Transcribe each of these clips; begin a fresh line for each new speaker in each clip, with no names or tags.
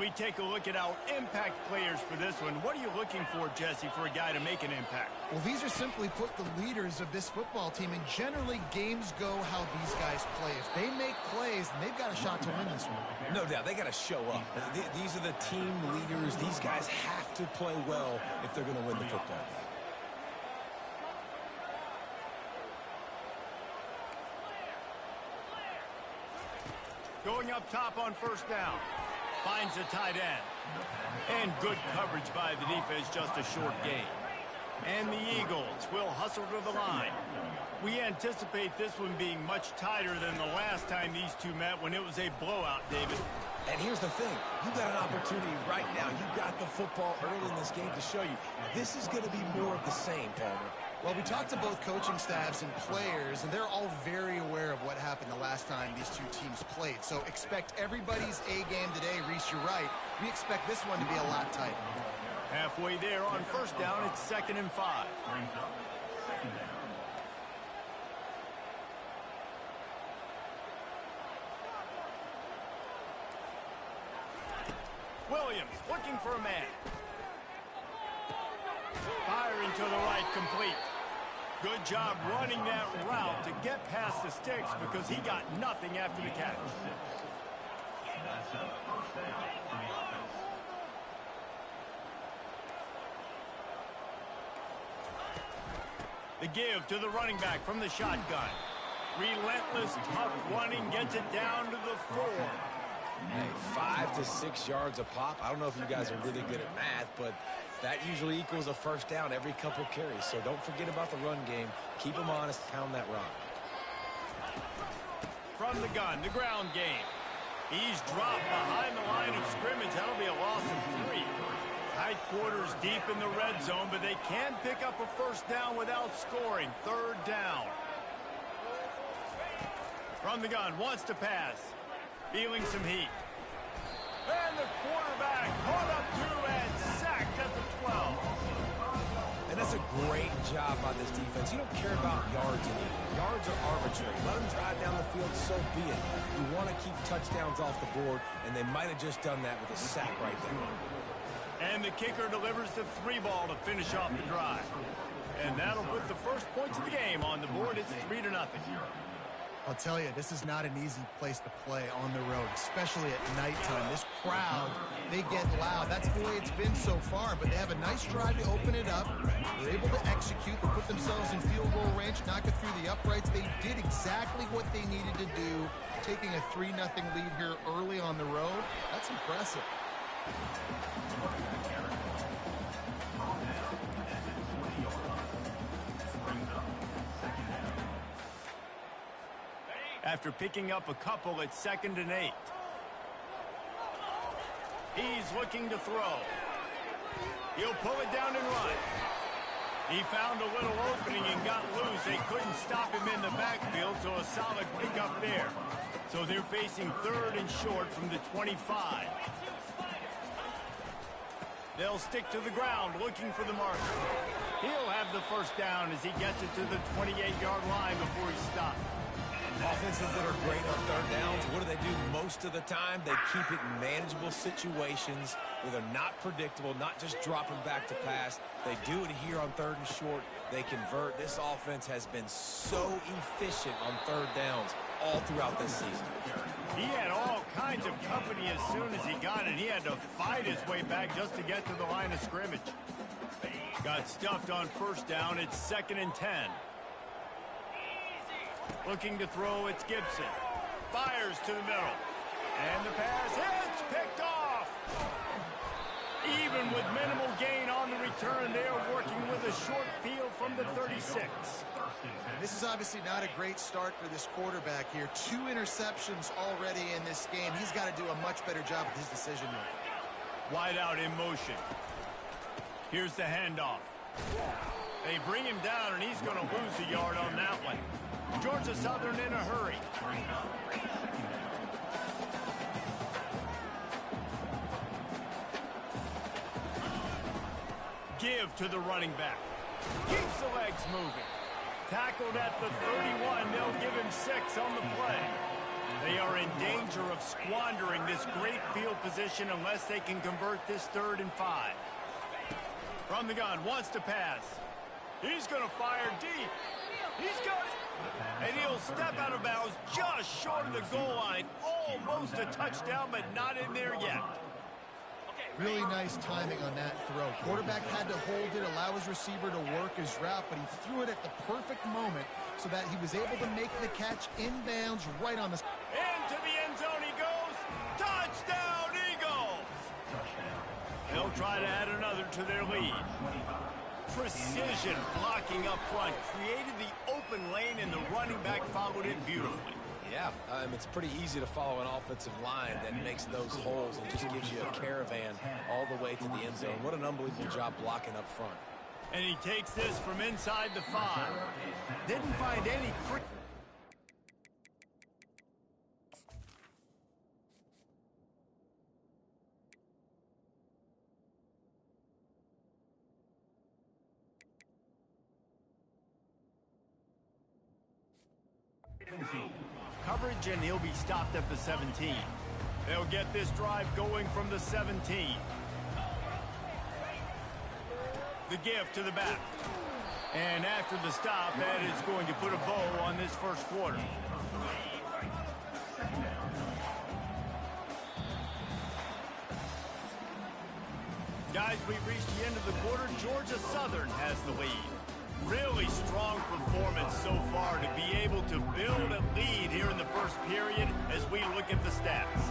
we take a look at our impact players for this one, what are you looking for, Jesse, for a guy to make an impact?
Well, these are simply put the leaders of this football team, and generally games go how these guys play. If they make plays, then they've got a shot to win this one.
No doubt, they got to show up. These are the team leaders. These guys have to play well if they're going to win the football game.
Going up top on first down. Finds a tight end. And good coverage by the defense, just a short gain. And the Eagles will hustle to the line. We anticipate this one being much tighter than the last time these two met when it was a blowout, David.
And here's the thing. You got an opportunity right now. You got the football early in this game to show you. This is going to be more of the same, Palmer.
Well, we talked to both coaching staffs and players, and they're all very aware of what happened the last time these two teams played. So expect everybody's A game today. Reese, you're right. We expect this one to be a lot tighter.
Halfway there on first down, it's 2nd and 5. Williams looking for a man. Firing to the right, complete. Good job running that route to get past the sticks because he got nothing after the catch. The give to the running back from the shotgun. Relentless, tough running, gets it down to the 4.
Hey, 5 to 6 yards a pop. I don't know if you guys are really good at math, but that usually equals a first down every couple carries. So don't forget about the run game. Keep them honest, pound that rock.
From the gun, the ground game. He's dropped behind the line of scrimmage. That'll be a loss of 3. Tight quarters deep in the red zone, but they can pick up a first down without scoring. 3rd down. From the gun, wants to pass. Feeling some heat. And the quarterback caught up to and sacked at the 12.
And that's a great job by this defense. You don't care about yards anymore. Yards are arbitrary. Let them drive down the field, so be it. You want to keep touchdowns off the board, and they might have just done that with a sack right there.
And the kicker delivers the 3 ball to finish off the drive. And that'll put the first points of the game on the board. It's 3-0.
I'll tell you, this is not an easy place to play on the road, especially at nighttime. This crowd, they get loud. That's the way it's been so far, but they have a nice drive to open it up. They're able to execute. They put themselves in field goal range, knock it through the uprights. They did exactly what they needed to do, taking a 3-0 lead here early on the road. That's impressive.
After picking up a couple at 2nd and 8. He's looking to throw. He'll pull it down and run. He found a little opening and got loose. They couldn't stop him in the backfield, so a solid pickup there. So they're facing 3rd and short from the 25. They'll stick to the ground looking for the marker. He'll have the first down as he gets it to the 28-yard line before he stops.
Offenses that are great on 3rd downs, what do they do most of the time? They keep it in manageable situations where they're not predictable, not just dropping back to pass. They do it here on 3rd and short. They convert. This offense has been so efficient on 3rd downs all throughout this season.
He had all kinds of company as soon as he got it. He had to fight his way back just to get to the line of scrimmage. Got stuffed on first down. It's 2nd and 10. Looking to throw, it's Gibson. Fires to the middle. And the pass hits, picked off. Even with minimal gain on the return, they are working with a short field from the 36.
This is obviously not a great start for this quarterback here. 2 interceptions already in this game. He's got to do a much better job with his decision-making.
Wide out in motion. Here's the handoff. They bring him down, and he's going to lose a yard on that one. Georgia Southern in a hurry. Give to the running back. Keeps the legs moving. Tackled at the 31. They'll give him 6 on the play. They are in danger of squandering this great field position unless they can convert this 3rd and 5. From the gun, wants to pass. He's going to fire deep. He's got it. And he'll step out of bounds just short of the goal line. Almost a touchdown, but not in there yet.
Really nice timing on that throw. Quarterback had to hold it, allow his receiver to work his route, but he threw it at the perfect moment so that he was able to make the catch inbounds right on the...
Into the end zone he goes. Touchdown, Eagles! They'll try to add another to their lead. Precision blocking up front created the open lane, and the running back followed it beautifully.
Yeah, it's pretty easy to follow an offensive line that makes those holes and just gives you a caravan all the way to the end zone. What an unbelievable job blocking up front.
And he takes this from inside the 5. Didn't find any... coverage, and he'll be stopped at the 17. They'll get this drive going from the 17. The give to the back. And after the stop, that is going to put a bow on this first quarter. Guys, we've reached the end of the quarter. Georgia Southern has the lead. Really strong performance so far to be able to build a lead here in the first period as we look at the stats.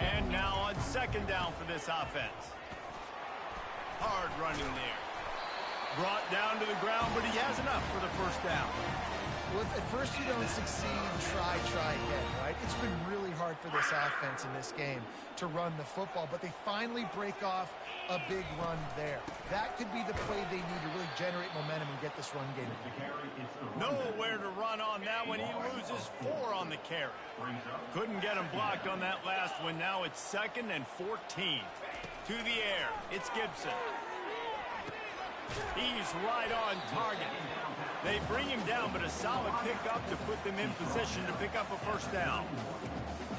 And now on 2nd down for this offense. Hard running there. Brought down to the ground, but he has enough for the first down.
Well, if at first you don't succeed, try again, right? It's been really hard for this offense in this game to run the football, but they finally break off a big run there. That could be the play they need to really generate momentum and get this run game.
Nowhere to run on that one. He loses 4 on the carry. Couldn't get him blocked on that last one. Now it's 2nd and 14. To the air, it's Gibson. He's right on target. They bring him down, but a solid pickup to put them in position to pick up a first down.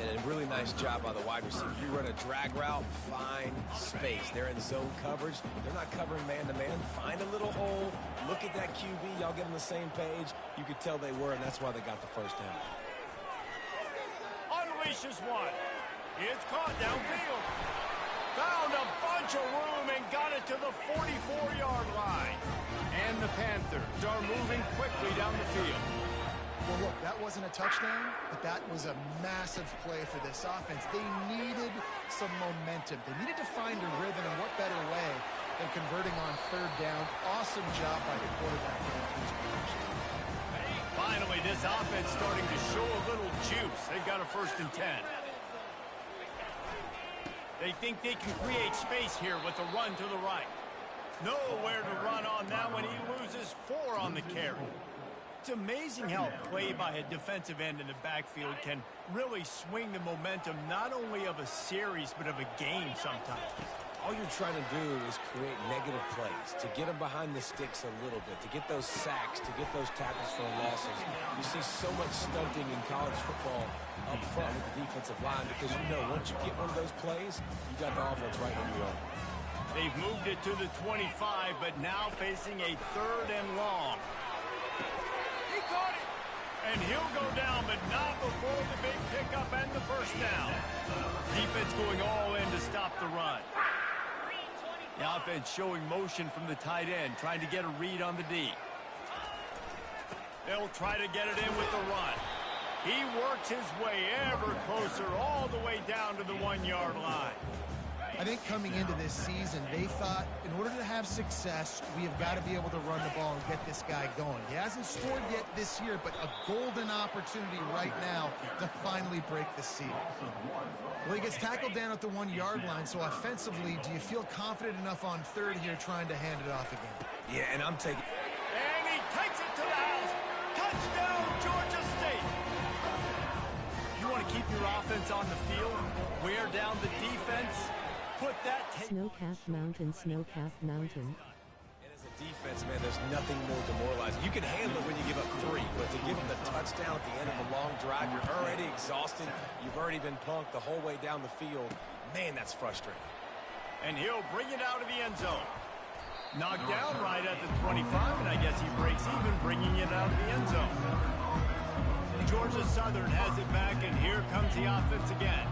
And a really nice job by the wide receiver. You run a drag route, find space. They're in zone coverage. They're not covering man-to-man. Find a little hole. Look at that QB. Y'all get on the same page. You could tell they were, and that's why they got the first down.
Unleashes one. It's caught downfield. Found a bunch of room and got it to the 44-yard line. And the Panthers are moving quickly down the field.
Well, look, that wasn't a touchdown, but that was a massive play for this offense. They needed some momentum. They needed to find a rhythm, and what better way than converting on 3rd down. Awesome job by the quarterback to increase production.
Finally, this offense starting to show a little juice. They've got a 1st and 10. They think they can create space here with a run to the right. Nowhere to run on that one. He loses 4 on the carry. It's amazing how a play by a defensive end in the backfield can really swing the momentum not only of a series but of a game sometimes.
All you're trying to do is create negative plays, to get them behind the sticks a little bit, to get those sacks, to get those tackles for losses. You see so much stunting in college football up front with the defensive line because you know once you get one of those plays, you got the offense right where you are.
They've moved it to the 25, but now facing a 3rd and long. He caught it! And he'll go down, but not before the big pickup and the first down. Defense going all in to stop the run. The offense showing motion from the tight end, trying to get a read on the D. They'll try to get it in with the run. He works his way ever closer all the way down to the 1-yard line.
I think coming into this season, they thought in order to have success, we have got to be able to run the ball and get this guy going. He hasn't scored yet this year, but a golden opportunity right now to finally break the seal. Well, he gets tackled down at the 1-yard line, so offensively, do you feel confident enough on 3rd here trying to hand it off again?
Yeah, and I'm taking...
And he takes it to the house. Touchdown, Georgia State. You want to keep your offense on the field, wear down the defense, put that...
Snowcap Mountain, Snowcap Mountain.
And as a defense, man, there's nothing more demoralizing. You can handle it when you give up 3, but to give them the touchdown at the end of a long drive, you're already exhausted. You've already been punked the whole way down the field. Man, that's frustrating.
And he'll bring it out of the end zone. Knocked down right at the 25, and I guess he breaks even bringing it out of the end zone. Georgia Southern has it back, and here comes the offense again.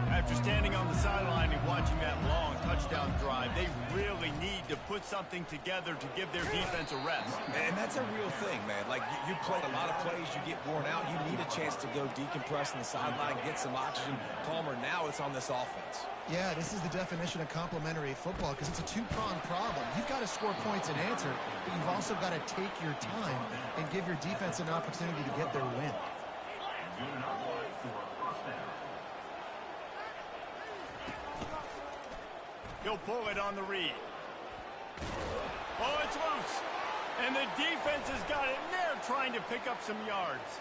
After standing on the sideline and watching that long touchdown drive, they really need to put something together to give their defense a rest.
And that's a real thing, man. Like, you played a lot of plays, you get worn out, you need a chance to go decompress on the sideline, get some oxygen. Palmer, now it's on this offense.
Yeah, this is the definition of complementary football because it's a two-pronged problem. You've got to score points and answer, but you've also got to take your time and give your defense an opportunity to get their win.
He'll pull it on the read. Oh, it's loose. And the defense has got it, and they're trying to pick up some yards.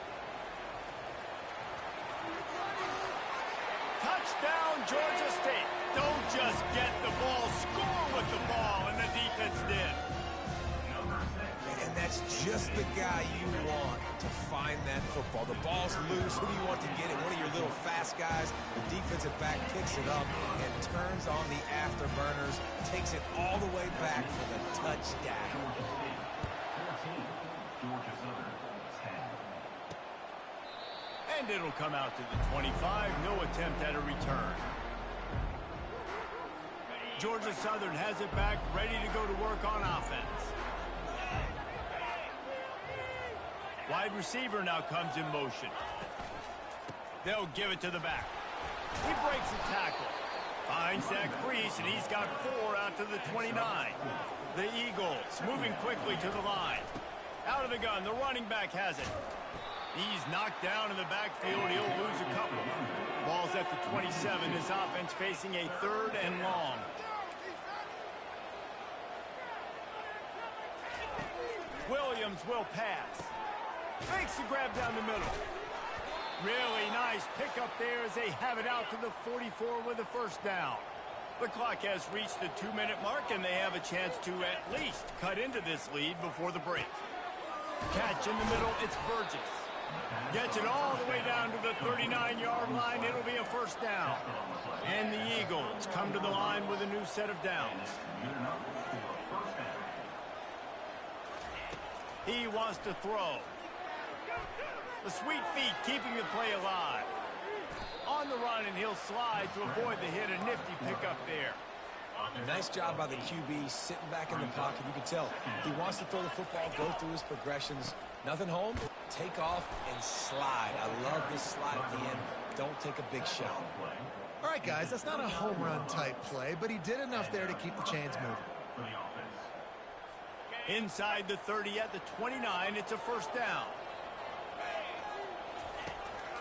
Touchdown, Georgia State. Don't just get the ball, score with the ball, and the defense did.
And that's just the guy you want to find that football. The ball's loose. Who do you want to get it? One of your little fast guys. The defensive back picks it up and turns on the afterburners, takes it all the way back for the touchdown.
And it'll come out to the 25. No attempt at a return. Georgia Southern has it back, ready to go to work on offense. Wide receiver now comes in motion. They'll give it to the back. He breaks a tackle. Finds that crease, and he's got 4 out to the 29. The Eagles moving quickly to the line. Out of the gun, the running back has it. He's knocked down in the backfield. He'll lose a couple. Ball's at the 27. This offense facing a 3rd and long. Williams will pass. Makes the grab down the middle. Really nice pickup there as they have it out to the 44 with a first down. The clock has reached the 2-minute mark, and they have a chance to at least cut into this lead before the break. Catch in the middle, it's Burgess. Gets it all the way down to the 39-yard line. It'll be a first down. And the Eagles come to the line with a new set of downs. He wants to throw. The sweet feet keeping the play alive. On the run, and he'll slide to avoid the hit. A nifty pickup there.
Nice job by the QB sitting back in the pocket. You can tell he wants to throw the football, go through his progressions. Nothing home, take off and slide. I love this slide at the end. Don't take a big shot.
All right, guys, that's not a home run type play, but he did enough there to keep the chains moving.
Inside the 30 at the 29, it's a first down.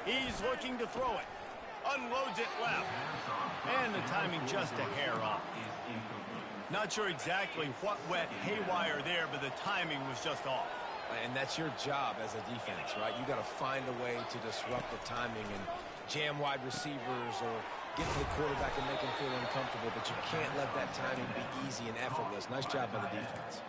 He's looking to throw it. Unloads it left. And the timing just a hair off. Not sure exactly what went haywire there, but the timing was just off.
And that's your job as a defense, right? You got to find a way to disrupt the timing and jam wide receivers or get to the quarterback and make him feel uncomfortable, but you can't let that timing be easy and effortless. Nice job by the defense.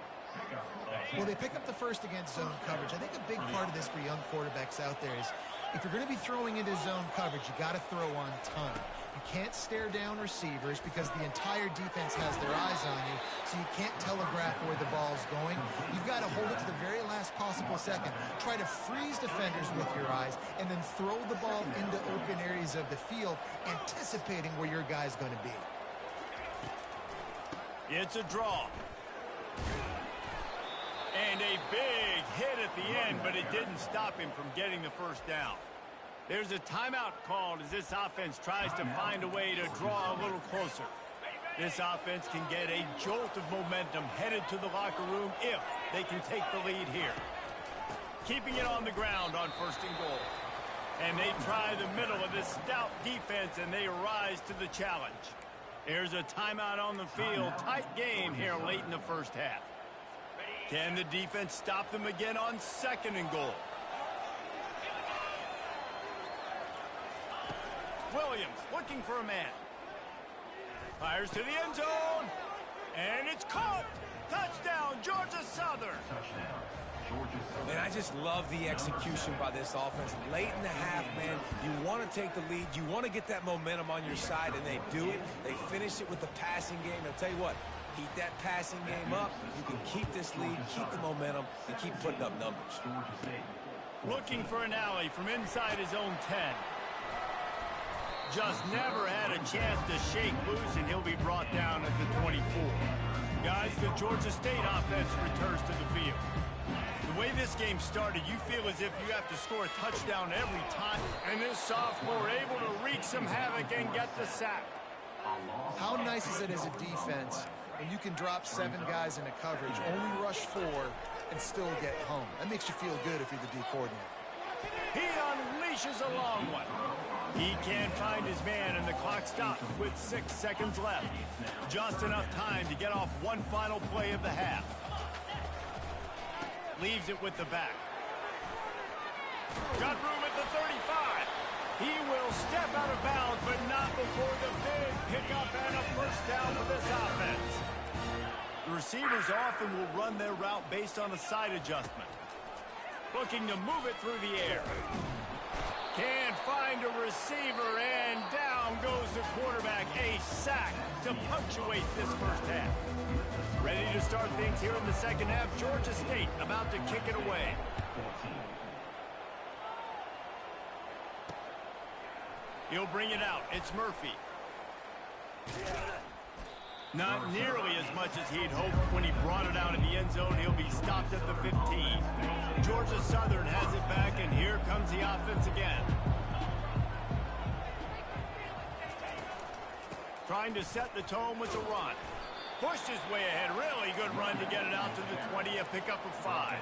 Well, they pick up the first against zone coverage. I think a big part of this for young quarterbacks out there is if you're going to be throwing into zone coverage, you got to throw on time. You can't stare down receivers because the entire defense has their eyes on you, so you can't telegraph where the ball's going. You've got to hold it to the very last possible second. Try to freeze defenders with your eyes and then throw the ball into open areas of the field, anticipating where your guy's going to be.
It's a draw. And a big hit at the end, but it didn't stop him from getting the first down. There's a timeout called as this offense tries to find a way to draw a little closer. This offense can get a jolt of momentum headed to the locker room if they can take the lead here. Keeping it on the ground on 1st and goal. And they try the middle of this stout defense, and they rise to the challenge. There's a timeout on the field. Tight game here late in the first half. Can the defense stop them again on 2nd and goal? Williams looking for a man. Fires to the end zone. And it's caught. Touchdown, Georgia Southern.
Man, I just love the execution by this offense. Late in the half, man, you want to take the lead. You want to get that momentum on your side, and they do it. They finish it with the passing game. I'll tell you what, keep that passing game up. You can keep this lead, keep the momentum, and keep putting up numbers.
Looking for an alley from inside his own 10. Just never had a chance to shake loose, and he'll be brought down at the 24. Guys, the Georgia State offense returns to the field. The way this game started, you feel as if you have to score a touchdown every time, and this sophomore able to wreak some havoc and get the sack.
How nice is it as a defense when you can drop 7 guys into coverage, only rush 4, and still get home? That makes you feel good if you're the D coordinator.
He unleashes a long one. He can't find his man, and the clock stops with 6 seconds left. Just enough time to get off one final play of the half. Leaves it with the back. Got room at the 35. He will step out of bounds, but not before the big pickup and a first down for this offense. The receivers often will run their route based on a side adjustment. Looking to move it through the air. Can't find a receiver, and down goes the quarterback. A sack to punctuate this first half. Ready to start things here in the second half. Georgia State about to kick it away. He'll bring it out. It's Murphy. Not nearly as much as he'd hoped when he brought it out in the end zone. He'll be stopped at the 15. Georgia Southern has it back, and here comes the offense again. Trying to set the tone with the run. Pushed his way ahead. Really good run to get it out to the 20, a pickup of 5.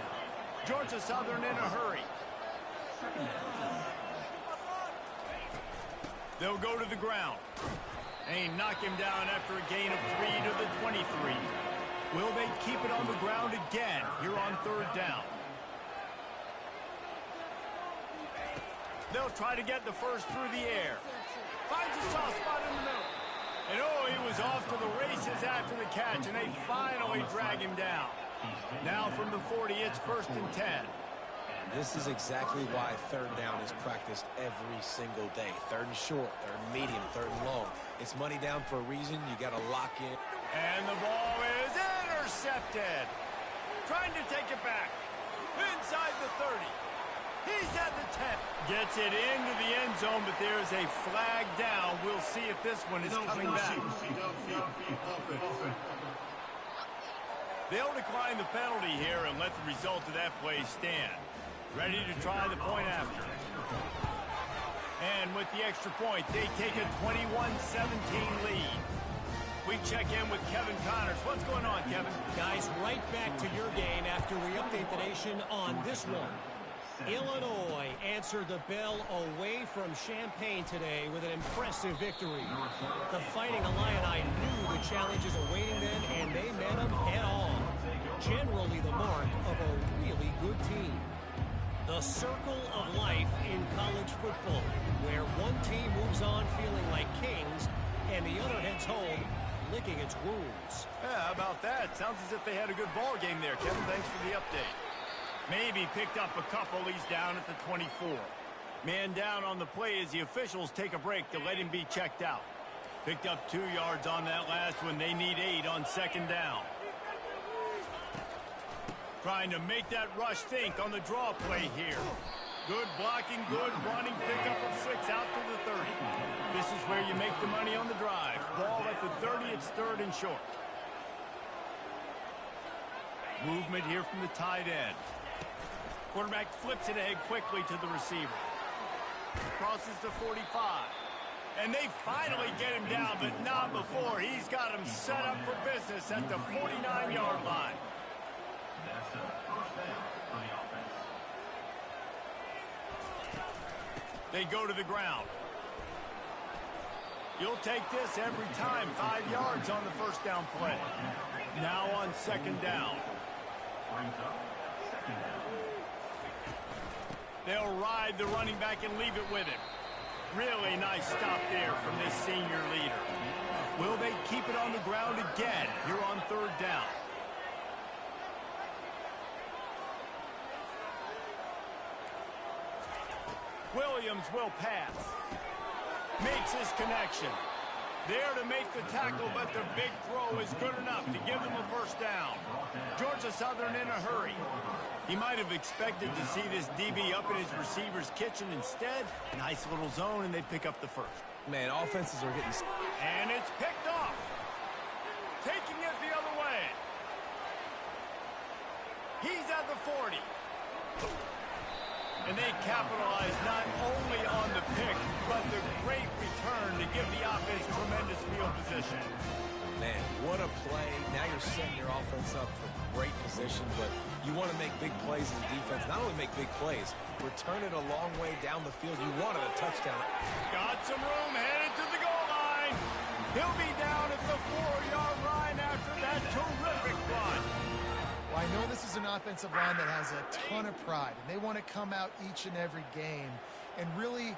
Georgia Southern in a hurry. They'll go to the ground. And knock him down after a gain of 3 to the 23. Will they keep it on the ground again here on 3rd down? They'll try to get the first through the air. Finds a soft spot in the middle. And oh, he was off to the races after the catch, and they finally drag him down. Now from the 40, it's 1st and 10.
This is exactly why 3rd down is practiced every single day. 3rd and short, 3rd and medium, 3rd and long. It's money down for a reason. You got to lock in.
And the ball is intercepted. Trying to take it back. Inside the 30. He's at the 10. Gets it into the end zone, but there's a flag down. We'll see if this one is coming back. They'll decline the penalty here and let the result of that play stand. Ready to try the point after. And with the extra point, they take a 21-17 lead. We check in with Kevin Connors. What's going on, Kevin?
Guys, right back to your game after we update the nation on this one. Illinois answered the bell away from Champaign today with an impressive victory. The Fighting Illini knew the challenges awaiting them, and they met them head-on. Generally the mark of a really good team. The circle of life in college football, where one team moves on feeling like kings, and the other heads home licking its wounds.
Yeah, how about that? Sounds as if they had a good ball game there, Kevin. Thanks for the update. Maybe picked up a couple. He's down at the 24. Man down on the play as the officials take a break to let him be checked out. Picked up 2 yards on that last one. They need 8 on 2nd down. Trying to make that rush think on the draw play here. Good blocking, good running, pickup of 6 out to the 30. This is where you make the money on the drive. Ball at the 30, it's 3rd and short. Movement here from the tight end. Quarterback flips it ahead quickly to the receiver. Crosses the 45. And they finally get him down, but not before. He's got him set up for business at the 49-yard line. They go to the ground. You'll take this every time. 5 yards on the first down play. Now on 2nd down. They'll ride the running back and leave it with him. Really nice stop there from this senior leader. Will they keep it on the ground again here on Williams will pass. Makes his connection. There to make the tackle, but the big throw is good enough to give them a first down. Georgia Southern in a hurry. He might have expected to see this DB up in his receiver's kitchen. Instead, nice little zone, and they pick up the first.
Man, offenses are getting...
And it's picked off. Taking it the other way. He's at the 40. And they capitalize not only on the pick, but the great return to give the offense tremendous field position.
Man, what a play. Now you're setting your offense up for great position, but you want to make big plays as a defense. Not only make big plays, return it a long way down the field. You wanted a touchdown.
Got some room, headed to the goal line. He'll be down at the 4-yard line after that terrific run.
Well, I know this is an offensive line that has a ton of pride, and they want to come out each and every game and really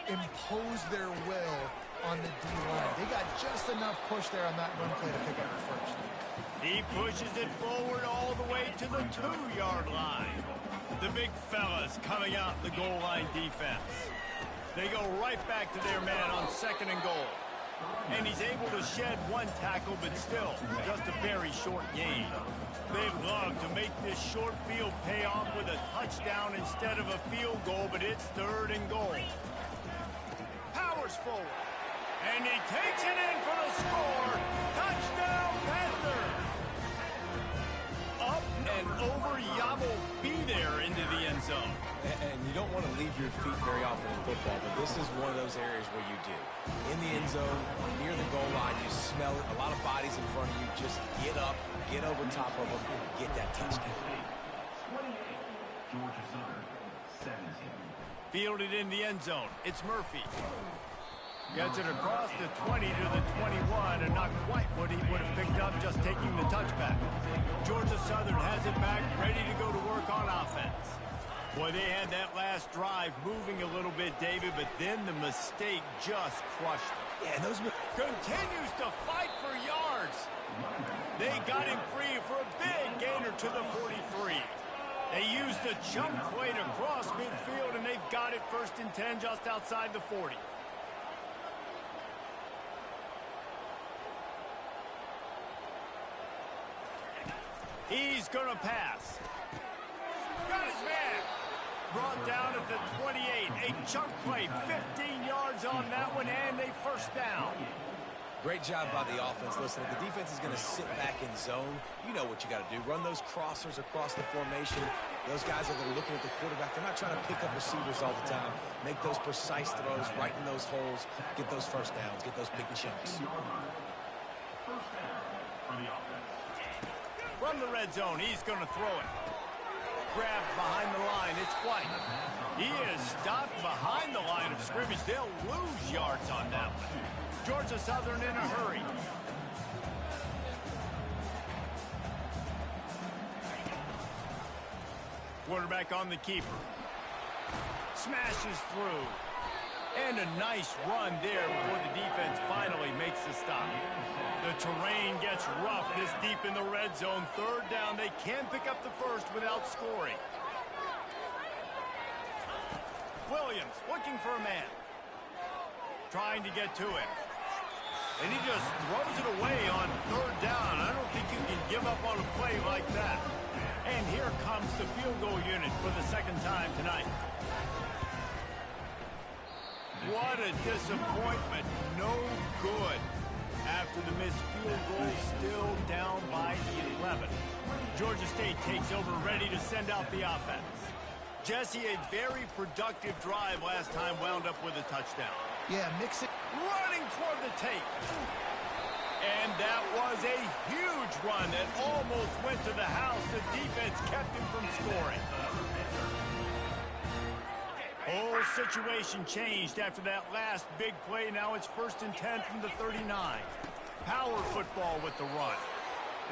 impose their will on the D-line. They got just enough push there on that run play to pick up the first.
He pushes it forward all the way to the 2-yard line. The big fellas coming out the goal line defense. They go right back to their man on 2nd and goal. And he's able to shed one tackle, but still just a very short gain. They'd love to make this short field pay off with a touchdown instead of a field goal, but it's 3rd and goal. Powers forward. And he takes it in for the score. Touchdown, Panthers! Up and over, Yabo be there into the end zone.
And you don't want to leave your feet very often in football, but this is one of those areas where you do. In the end zone, near the goal line, you smell it. A lot of bodies in front of you. Just get up, get over top of them, get that touchdown.
Fielded in the end zone. It's Murphy. Gets it across the 20 to the 21, and not quite what he would have picked up just taking the touchback. Georgia Southern has it back, ready to go to work on offense. Boy, they had that last drive moving a little bit, David, but then the mistake just crushed them.
Yeah, those
continues to fight for yards. They got him free for a big gainer to the 43. They used the chunk play to cross midfield, and they've got it 1st and 10 just outside the 40. He's going to pass. Got his man. Brought down at the 28. A chunk play, 15 yards on that one, and a first down.
Great job by the offense. Listen, if the defense is going to sit back in zone, you know what you got to do. Run those crossers across the formation. Those guys that are looking at the quarterback, they're not trying to pick up receivers all the time. Make those precise throws, right in those holes, get those first downs, get those big chunks.
From the red zone, he's going to throw it. Grabbed behind the line, it's White. He is stopped behind the line of scrimmage. They'll lose yards on that one. Georgia Southern in a hurry. Quarterback on the keeper. Smashes through. And a nice run there before the defense finally makes the stop. The terrain gets rough this deep in the red zone. 3rd down, they can pick up the first without scoring. Williams looking for a man. Trying to get to him. And he just throws it away on 3rd down. I don't think you can give up on a play like that. And here comes the field goal unit for the 2nd time tonight. What a disappointment. No good. After the missed field goal, still down by 11. Georgia State takes over, ready to send out the offense. Jesse, a very productive drive last time, wound up with a touchdown.
Yeah, mix it.
Running toward the tape. And that was a huge run that almost went to the house. The defense kept him from scoring. Whole situation changed after that last big play. Now it's 1st and 10 from the 39. Power football with the run.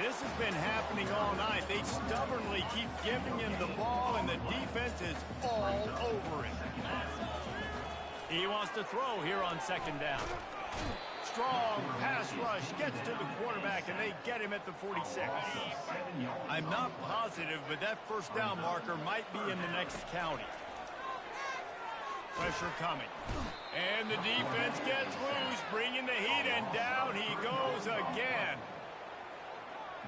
This has been happening all night. They stubbornly keep giving him the ball, and the defense is all over him. He wants to throw here on 2nd down. Strong pass rush gets to the quarterback, and they get him at the 46. I'm not positive, but that 1st down marker might be in the next county. Pressure coming. And the defense gets loose, bringing the heat, and down he goes again.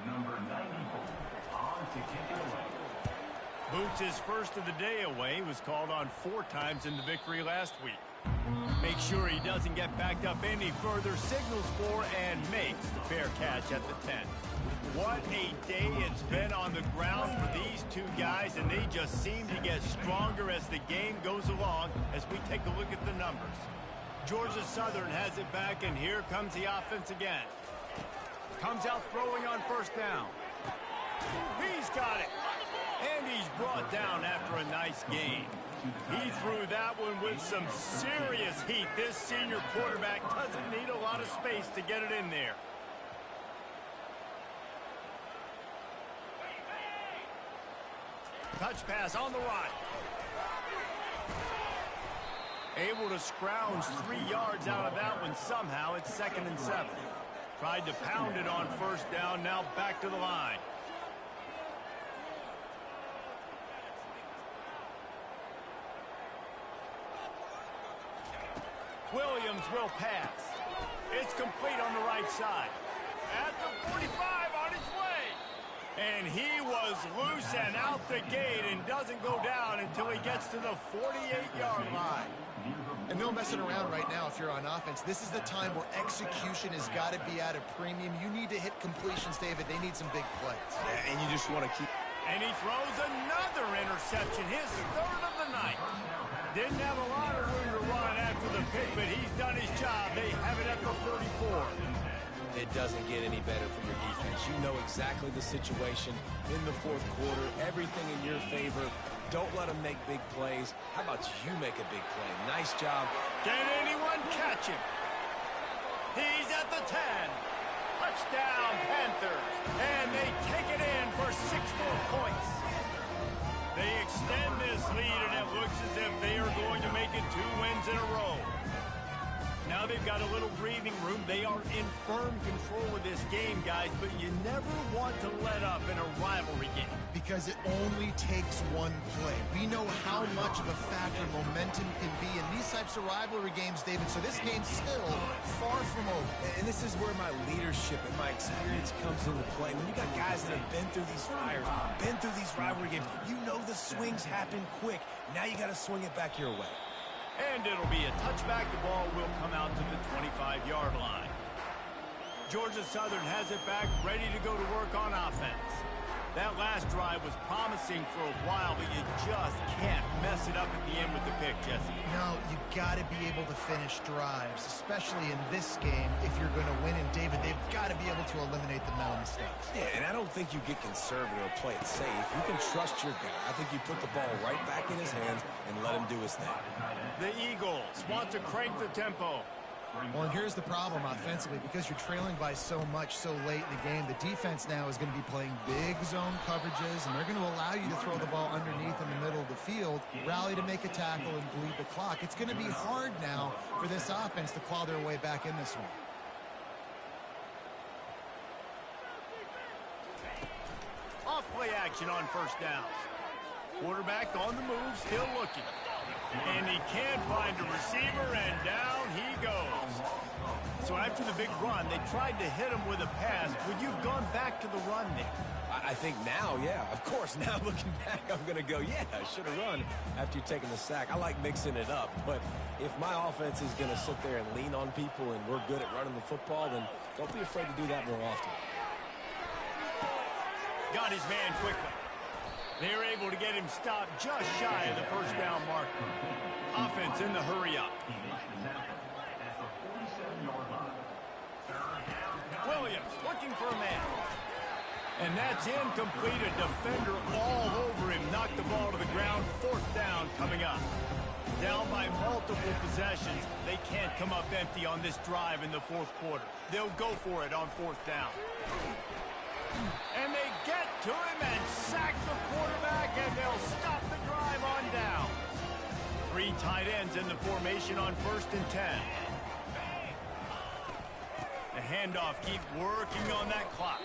Number 94, on to kick it away.
Boots' first of the day away was called on 4 times in the victory last week. Make sure he doesn't get backed up any further, signals for and makes the fair catch at the 10. What a day it's been on the ground for these two guys, and they just seem to get stronger as the game goes along as we take a look at the numbers. Georgia Southern has it back, and here comes the offense again. Comes out throwing on first down. He's got it. And he's brought down after a nice gain. He threw that one with some serious heat. This senior quarterback doesn't need a lot of space to get it in there. Touch pass on the right. Able to scrounge 3 yards out of that one somehow. It's 2nd and 7. Tried to pound it on first down. Now back to the line. Williams will pass. It's complete on the right side. At the 45 on his way. And he was loose and out the gate and doesn't go down until he gets to the 48-yard line.
And no messing around right now if you're on offense. This is the time where execution has got to be at a premium. You need to hit completions, David. They need some big plays.
Yeah, and you just want to keep...
And he throws another interception, his 3rd of the night. Didn't have a lot of room to run after the pick, but he's done his job. They have it at the 34.
It doesn't get any better for your defense. You know exactly the situation in the 4th quarter. Everything in your favor. Don't let them make big plays. How about you make a big play? Nice job.
Can anyone catch him? He's at the 10. Touchdown, Panthers. And they take it in for 6 more points. They extend this lead, and it looks as if they are going to make it 2 wins in a row. Now they've got a little breathing room. They are in firm control of this game, guys, but you never want to let up in a rivalry game.
Because it only takes one play. We know how much of a factor momentum can be in these types of rivalry games, David, so this game's still far from over.
And this is where my leadership and my experience comes into play. When you got guys that have been through these fires, been through these rivalry games, you know the swings happen quick. Now you got to swing it back your way.
And it'll be a touchback. The ball will come out to the 25-yard line. Georgia Southern has it back, ready to go to work on offense. That last drive was promising for a while, but you just can't mess it up at the end with the pick, Jesse.
No, you got to be able to finish drives, especially in this game if you're going to win. And, David, they've got to be able to eliminate the mental mistakes.
Yeah, and I don't think you get conservative or play it safe. You can trust your guy. I think you put the ball right back in his hands and let him do his thing.
The Eagles want to crank the tempo.
Well, and here's the problem offensively. Because you're trailing by so much so late in the game, the defense now is going to be playing big zone coverages, and they're going to allow you to throw the ball underneath in the middle of the field, rally to make a tackle, and bleed the clock. It's going to be hard now for this offense to claw their way back in this one.
Off play action on first down. Quarterback on the move, still looking. And he can't find a receiver, and down he goes. So after the big run, they tried to hit him with a pass. Would you have gone back to the run there?
I think now, yeah. Of course, now looking back, I'm going to go, yeah, I should have run after you're taking the sack. I like mixing it up, but if my offense is going to sit there and lean on people and we're good at running the football, then don't be afraid to do that more often.
Got his man quickly. They were able to get him stopped just shy of the first down marker. Offense in the hurry-up. Williams looking for a man. And that's incomplete. A defender all over him. Knocked the ball to the ground. 4th down coming up. Down by multiple possessions. They can't come up empty on this drive in the 4th quarter. They'll go for it on 4th down. And they get to him and sack the quarterback, and they'll stop the drive on down. 3 tight ends in the formation on 1st and 10. The handoff keeps working on that clock.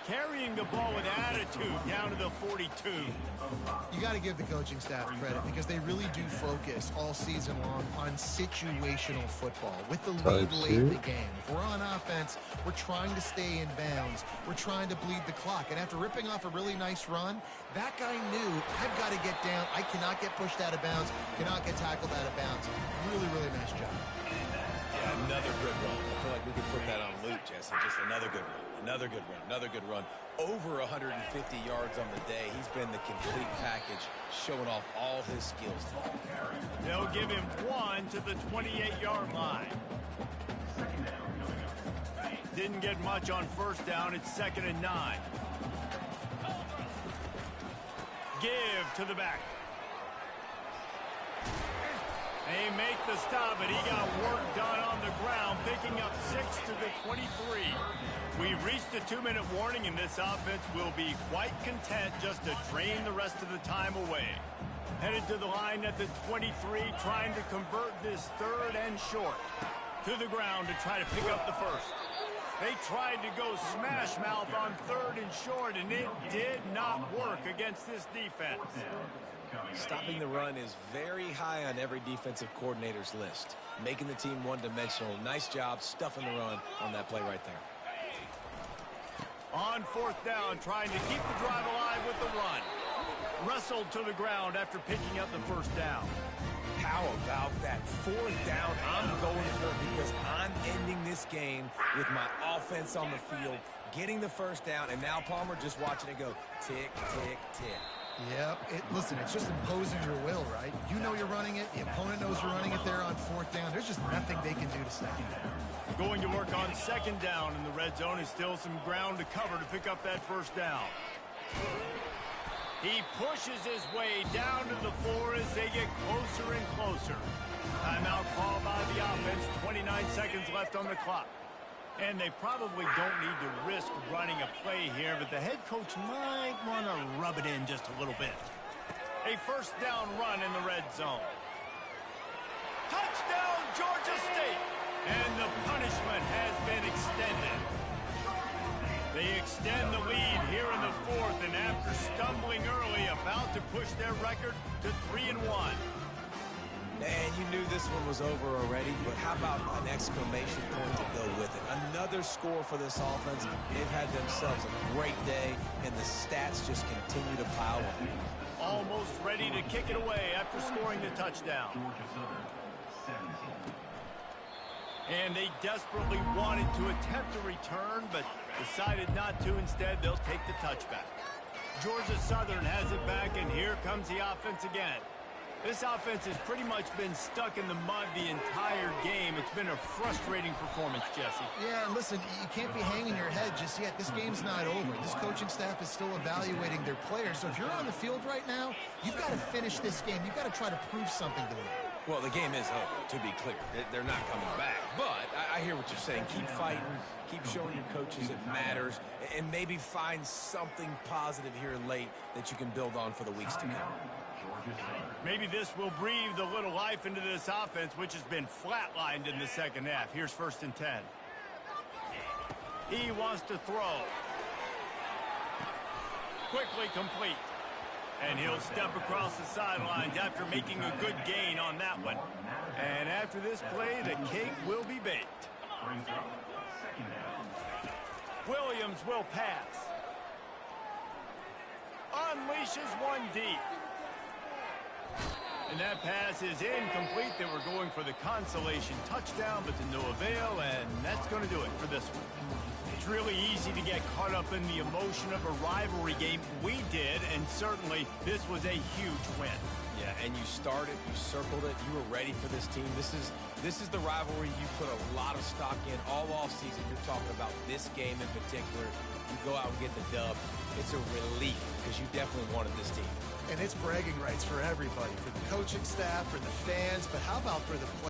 carrying the ball with attitude down to the 42.
You got to give the coaching staff credit because they really do focus all season long on situational football with the lead late in the game. If we're on offense, we're trying to stay in bounds. We're trying to bleed the clock. And after ripping off a really nice run, that guy knew, I've got to get down. I cannot get pushed out of bounds, cannot get tackled out of bounds. Really, really nice job.
Yeah, another good run. I feel like we could put that on loop, Jesse. Just another good run. Another good run. Another good run. Over 150 yards on the day. He's been the complete package, showing off all his skills.
They'll give him 1 to the 28-yard line. Didn't get much on first down. It's 2nd and 9. Give to the back. They make the stop, but he got work done on the ground, picking up 6 to the 23. We've reached the 2-minute warning, and this offense will be quite content just to drain the rest of the time away. Headed to the line at the 23, trying to convert this 3rd and short. To the ground to try to pick up the first. They tried to go smash mouth on 3rd and short, and it did not work against this defense.
Stopping the run is very high on every defensive coordinator's list. Making the team one-dimensional. Nice job stuffing the run on that play right there.
On 4th down, trying to keep the drive alive with the run. Wrestled to the ground after picking up the first down.
How about that 4th down? I'm going for it because I'm ending this game with my offense on the field, getting the first down, and now Palmer just watching it go tick, tick, tick.
Yep. Listen, it's just imposing your will, right? You know you're running it. The opponent knows you're running it there on 4th down. There's just nothing they can do to stop it.
Going to work on 2nd down in the red zone. Is still some ground to cover to pick up that first down. He pushes his way down to the 4 as they get closer and closer. Timeout called by the offense. 29 seconds left on the clock. And they probably don't need to risk running a play here, but the head coach might want to rub it in just a little bit. A first down run in the red zone. Touchdown, Georgia State! And the punishment has been extended. They extend the lead here in the 4th, and after stumbling early, about to push their record to 3-1.
Man, you knew this one was over already, but how about an exclamation point to go with it? Another score for this offense. They've had themselves a great day, and the stats just continue to pile on.
Almost ready to kick it away after scoring the touchdown. And they desperately wanted to attempt a return, but decided not to. Instead, they'll take the touchback. Georgia Southern has it back, and here comes the offense again. This offense has pretty much been stuck in the mud the entire game. It's been a frustrating performance, Jesse.
Yeah, and listen, you can't be hanging your head just yet. This game's not over. This coaching staff is still evaluating their players. So if you're on the field right now, you've got to finish this game. You've got to try to prove something to them.
Well, the game is over, to be clear. They're not coming back. But I hear what you're saying. Keep fighting. Keep showing your coaches it matters. And maybe find something positive here late that you can build on for the weeks to come.
Maybe this will breathe a little life into this offense, which has been flatlined in the second half. Here's 1st and 10. He wants to throw. Quickly complete. And he'll step across the sidelines after making a good gain on that one. And after this play, the cake will be baked. Williams will pass. Unleashes one deep. And that pass is incomplete. They were going for the consolation touchdown, but to no avail, and that's going to do it for this one. It's really easy to get caught up in the emotion of a rivalry game. We did, and certainly this was a huge win.
Yeah, and you started, you circled it, you were ready for this team. This is the rivalry you put a lot of stock in all offseason. You're talking about this game in particular. You go out and get the dub. It's a relief because you definitely wanted this team.
And it's bragging rights for everybody, for the coaching staff, for the fans, but how about for the players?